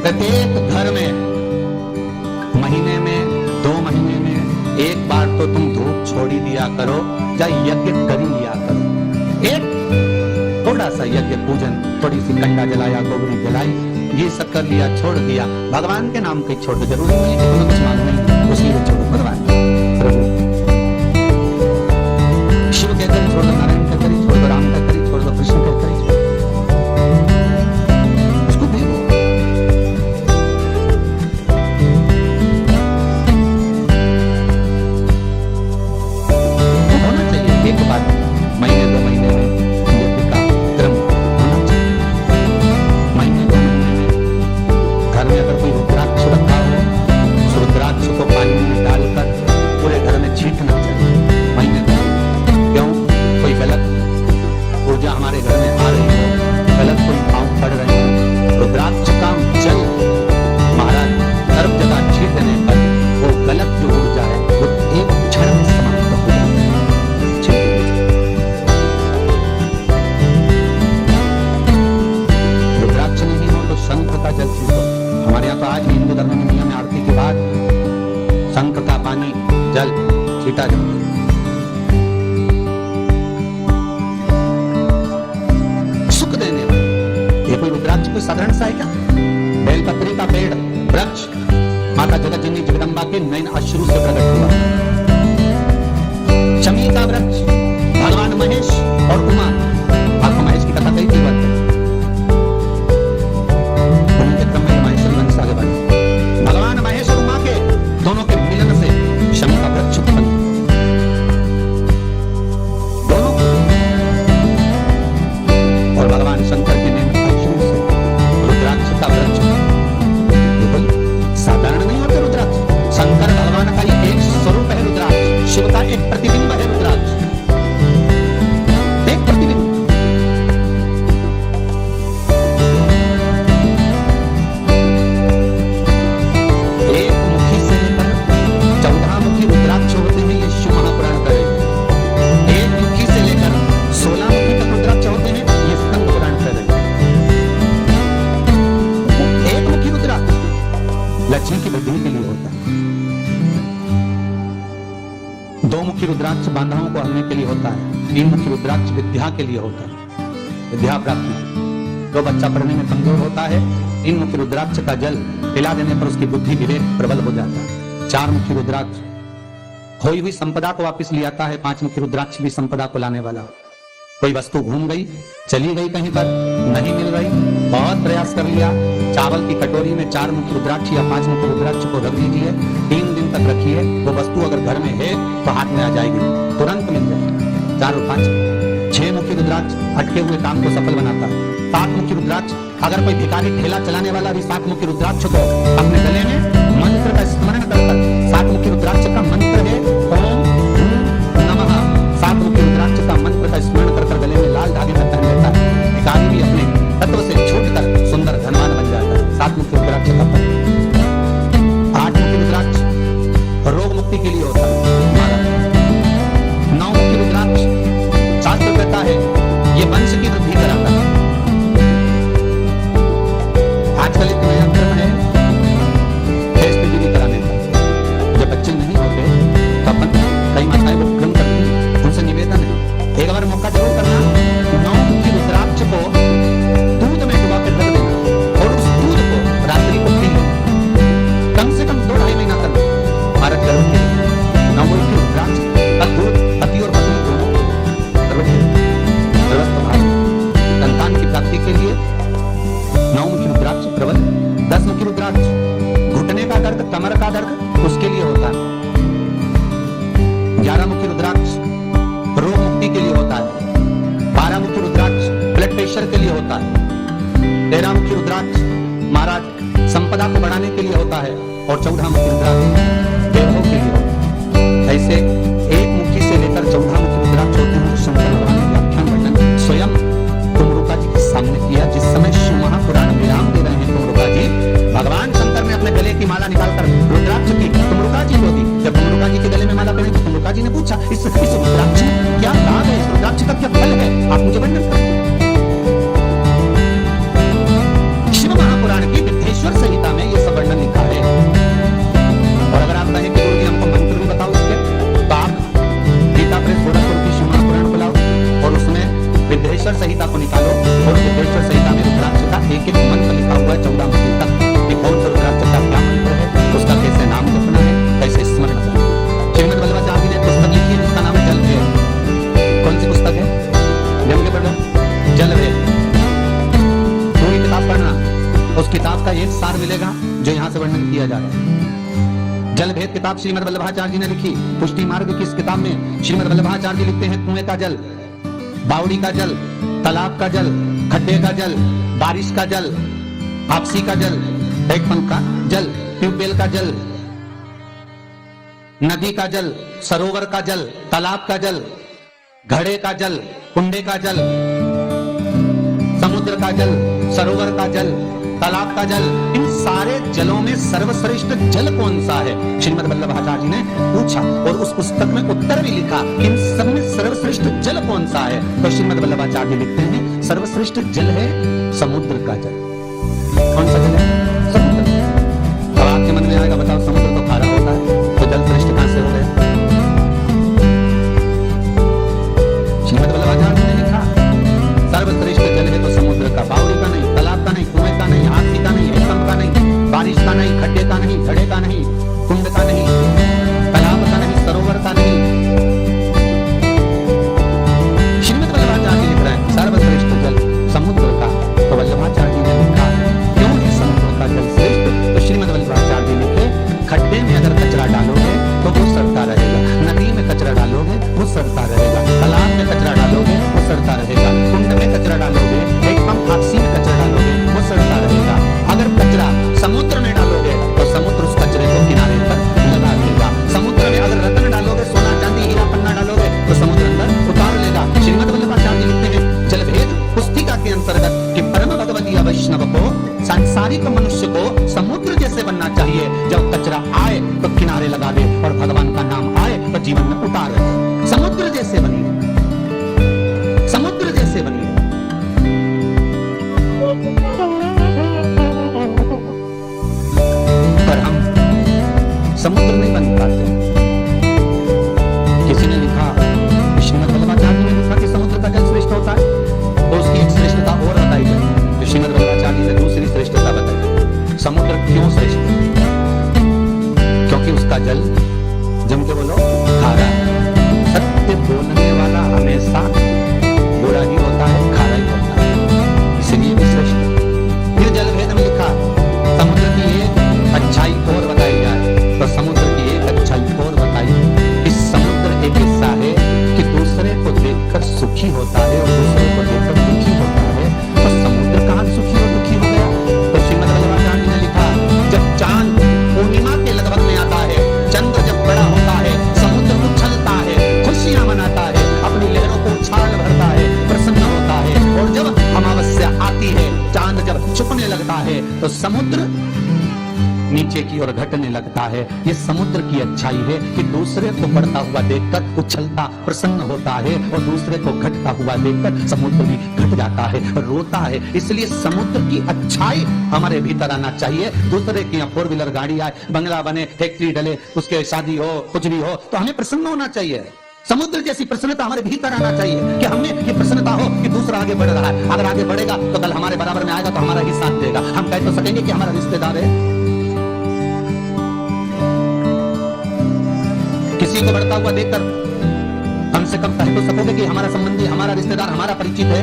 प्रत्येक घर में महीने में 2 महीने में एक बार तो तुम धूप छोड़ ही दिया करो या यज्ञ कर ही लिया करो। एक थोड़ा सा यज्ञ पूजन, थोड़ी सी कंडा जलाया, गोबरी जलाई, ये सब कर लिया, छोड़ दिया। भगवान के नाम के छोड़ दो, जरूरी नहीं कि तुम्हें कुछ मालूम नहीं, उसी को छोड़ो। भगवान प्रभु शिव के कर छोड़ दो, नारायण के कर छोड़ दो, राम का कर छोड़ दो, कृष्ण के कर छोड़ दो, उसको देखो। होना चाहिए एक बार महीने 2 महीने में यज्ञ का क्रम होना चाहिए। महीने 2 महीने में घर में अगर कोई रुद्राक्ष रखा हो, उस रुद्राक्ष को पानी में डालकर पूरे घर में छींटना चाहिए महीने 2। क्यों? कोई गलत ऊर्जा हमारे घर में आ रही हो, गलत कोई पांव पड़ रहे हो, रुद्राक्ष का जल महाराज सर्व जगह छींटने पर वो गलत जो ऊर्जा है वो एक क्षण में समाप्त हो जाती है। रुद्राक्ष नहीं हो तो शंख का जल छींटो। हमारे यहाँ तो आज भी हिंदू धर्म में नियम है, आरती के बाद शंख का पानी जल छींटा जाता है। सुख देने वाला ये कोई रुद्राक्ष कोई साधारण सा है क्या? बेलपत्री का पेड़, वृक्ष माता जगतजननी जगदम्बा के नयन अश्रु से प्रकट हुआ। शमी का वृक्ष भगवान महेश और उमा, आपको महेश की कथा कही थी बात, उन्हीं के क्रम में महेश्वरी वंश आगे बढ़ा। भगवान महेश और उमा के दोनों के मिलन से शमी का वृक्ष उत्पन्न, दोनों और भगवान शंकर के नयन अश्रु से रुद्राक्ष का वृक्ष। साधारण नहीं होते रुद्राक्ष, शंकर भगवान का ये एक स्वरूप है रुद्राक्ष, शिव का एक प्रतिबिंब है रुद्राक्ष, एक प्रतिबिंब। एक मुखी से लेकर 14 मुखी रुद्राक्ष होते हैं, ये शिव महापुराण कहे। एक मुखी से लेकर 16 मुखी तक रुद्राक्ष होते हैं, ये स्कंद पुराण कह रहे। एक मुखी रुद्राक्ष लक्ष्मी की वृद्धि के लिए होता है। 2 मुखी रुद्राक्ष बांधाओं को हरने के लिए होता है। 3 मुखी रुद्राक्ष विद्या के लिए होता है, विद्या प्राप्ति। जो बच्चा पढ़ने में कमजोर होता है, 3 मुखी रुद्राक्ष का जल पिला देने पर उसकी बुद्धि विवेक प्रबल हो जाता है। 4 मुखी रुद्राक्ष खोई हुई संपदा को वापस ले आता है। 5 मुखी रुद्राक्ष भी संपदा को लाने वाला। कोई वस्तु घूम गई, चली गई कहीं पर, नहीं मिल रही, बहुत प्रयास कर लिया, चावल की कटोरी में 4 मुखी रुद्राक्ष या 5 मुखी रुद्राक्ष को रख दीजिए, 3 दिन तक रखिए, वो वस्तु अगर घर में है तो हाथ में आ जाएगी, तुरंत मिल जाएगी। 4 और 5 6 मुखी रुद्राक्ष अटके हुए काम को सफल बनाता है। 7 मुखी रुद्राक्ष अगर कोई भिखारी ठेला चलाने वाला भी 7 मुखी रुद्राक्ष को अपने गले में मंत्र का स्मरण करता है। 7 मुखी रुद्राक्ष का मंत्र है ओम नमः। 7 मुखी रुद्राक्ष का मंत्र का स्मरण कर गले में लाल धागे में पहन लेता है, भिखारी भी अपने तत्व से छूटकर सुंदर धनवान बन जाता है। 7 मुखी रुद्राक्ष का फल। 8 मुखी रुद्राक्ष रोग मुक्ति के लिए होता है। 9 मुखी रुद्राक्ष शास्त्र कहता है ये वंश की वृद्धि कराता है। आजकल एक नया क्रम है फेस पे भी कराने का। जब बच्चे नहीं होते तो अपन कई माताएं वो क्रम करती हैं, उनसे निवेदन है एक बार मौका जरूर करना। 9 मुखी रुद्राक्ष को दूध में डुबा कर रख देना और उस दूध को रात्रि को पी लेना। कम से कम 2-2.5 महीना करना। भारत गर्भ के 9 मुखी रुद्राक्ष का दूध पति और पत्नी दोनों संतान की प्राप्ति के लिए 9 मुखी रुद्राक्ष प्रबल। 10 मुखी रुद्राक्ष घुटने का दर्द, कमर का दर्द उसके लिए होता है। 11 मुखी रुद्राक्ष रोग मुक्ति के लिए होता है। 12 मुखी रुद्राक्ष ब्लड प्रेशर के लिए होता है। 13 मुखी रुद्राक्ष महाराज संपदा को बढ़ाने के लिए होता है। और 14 मुखी रुद्राक्ष देवों के लिए होता है। ऐसे एक मुखी से लेकर 14 मुखी रुद्राक्ष होते हैं। शंकर भगवान ने व्याख्यान वर्णन स्वयं तुमरुका जी के सामने किया। जिस समय शिव महापुराण विराम दे रहे हैं तुमरुका जी, भगवान शंकर ने अपने गले की माला निकालकर रुद्राक्ष की तुमरुका जी को दी। जब तुमरुका जी के गले में माला पहनी तो तुमरुका जी ने पूछा इस रुद्राक्ष में क्या लाभ है, इस रुद्राक्ष का क्या फल है, आप मुझे वर्णन करें। शिव महापुराण की विद्धेश्वर सहित उस किताब का एक सार मिलेगा जो यहां से वर्णन किया जा रहा है। जल भेद किताब श्रीमद् वल्लभाचार्य जी ने लिखी। पुष्टि मार्ग की इस किताब में श्रीमद् वल्लभाचार्य जी लिखते हैं, कुएं का जल, बावड़ी का जल, तालाब का जल, खड्डे का जल, बारिश का जल, आपसी का जल, हैंडपंप का जल, ट्यूबवेल का जल, नदी का जल, सरोवर का जल, तालाब का जल, घड़े का जल, कुंडे का जल, समुद्र का जल, सरोवर का जल, तालाब का जल, इन सारे जलों में सर्वश्रेष्ठ जल कौन सा है? श्रीमद् वल्लभाचार्य जी ने पूछा और उस पुस्तक में उत्तर भी लिखा, इन सब में सर्वश्रेष्ठ जल कौन सा है? तो श्रीमद् वल्लभाचार्य जी लिखते हैं, सर्वश्रेष्ठ जल है समुद्र का जल। कौन सा जल है? समुद्र। अब आपके मन में आएगा, बताओ समुद्र तो खारा होता है, तो जल श्रेष्ठ कहां से हो गया? श्रीमद् वल्लभाचार्य जी ने लिखा, सर्वश्रेष्ठ जल है तो समुद्र का, बावड़ी का नहीं, तालाब का नहीं, कुएं का नहीं, आरती का नहीं, हैंडपंप का नहीं, बारिश का नहीं, खड्डे का नहीं, घड़े का नहीं, कुंड का नहीं, तालाब का नहीं, सरोवर का नहीं। श्रीमद् वल्लभाचार्य जी लिख रहे हैं सर्वश्रेष्ठ जल समुद्र का। तो वल्लभाचार्य जी ने लिखा, क्यों है समुद्र का जल श्रेष्ठ? तो श्रीमद् वल्लभाचार्य जी लिखे, खड्डे में अगर कचरा डालोगे तो वो सड़ता रहेगा, नदी में कचरा डालोगे वो सड़ता रहेगा, तालाब में कचरा डालोगे वो सड़ता रहेगा, कुंड में कचरा डालोगे, हैंडपंप आपसी में कचरा डालोगे वो सड़ता रहेगा। अगर कचरा समुद्र में डालोगे तो समुद्र उस कचरे को किनारे पर लगा देगा। समुद्र में अगर रत्न डालोगे, सोना चांदी हीरा पन्ना डालोगे तो समुद्र अंदर उतार लेगा। श्रीमद् वल्लभाचार्य जी लिखते हैं जलभेद पुस्तिका के अंतर्गत कि परम भगवती वैष्णव को, सांसारिक मनुष्य को समुद्र जैसे बनना चाहिए। जब कचरा आए तो किनारे लगा दे और भगवान का नाम आए तो जीवन में उतार दे। समुद्र जैसे बनिए, समुद्र जैसे बनिए। पर हम समुद्र नहीं बन पाते। किसी ने लिखा, श्रीमद् वल्लभाचार्य जी ने लिखा कि समुद्र का जल श्रेष्ठ होता है, तो उसकी एक श्रेष्ठता और बताई जाए। श्रीमद् वल्लभाचार्य जी ने दूसरी श्रेष्ठता बताई। समुद्र क्यों श्रेष्ठ है? क्योंकि उसका जल, जम के बोलो, खारा है। सत्य बोलने वाला हमेशा बुरा ही होता है, खारा ही होता है, इसलिए भी श्रेष्ठ है। फिर जल भेद में लिखा, समुद्र की एक अच्छाई और बताई जाए तो समुद्र की एक अच्छाई और बताई। इस समुद्र एक हिस्सा है कि दूसरे को देखकर सुखी होता है और दूसरे को देखकर दुखी होता है। तो समुद्र कहां सुखी और दुखी हो गया? तो श्रीमद् वल्लभाचार्य जी ने लिखा, जब चांद पूर्णिमा के लगभग में आता है, चंद्र जब बड़ा होता है, समुद्र उछलता है, खुशियां मनाता है, अपनी लहरों को उछाल भरता है, प्रसन्न होता है। और जब अमावस्या आती है, चांद जब छुपने लगता है, तो समुद्र नीचे की ओर घटने लगता है। ये समुद्र की अच्छाई है कि दूसरे को बढ़ता हुआ देखकर उछलता, प्रसन्न होता है, और दूसरे को घटता हुआ देखकर समुद्र भी घट जाता है, रोता है। इसलिए समुद्र की अच्छाई हमारे भीतर आना चाहिए। दूसरे की 4 व्हीलर गाड़ी आए, बंगला बने, फैक्ट्री डले, उसके शादी हो, कुछ भी हो, तो हमें प्रसन्न होना चाहिए। समुद्र जैसी प्रसन्नता हमारे भीतर आना चाहिए कि हमें ये प्रसन्नता हो कि दूसरा आगे बढ़ रहा है। अगर आगे बढ़ेगा तो कल हमारे बराबर में आएगा तो हमारा ही साथ देगा। हम कह तो सकेंगे कि हमारा रिश्तेदार है। किसी को बढ़ता हुआ देखकर कम से कम कह तो सकोगे कि हमारा संबंधी, हमारा रिश्तेदार, हमारा परिचित है।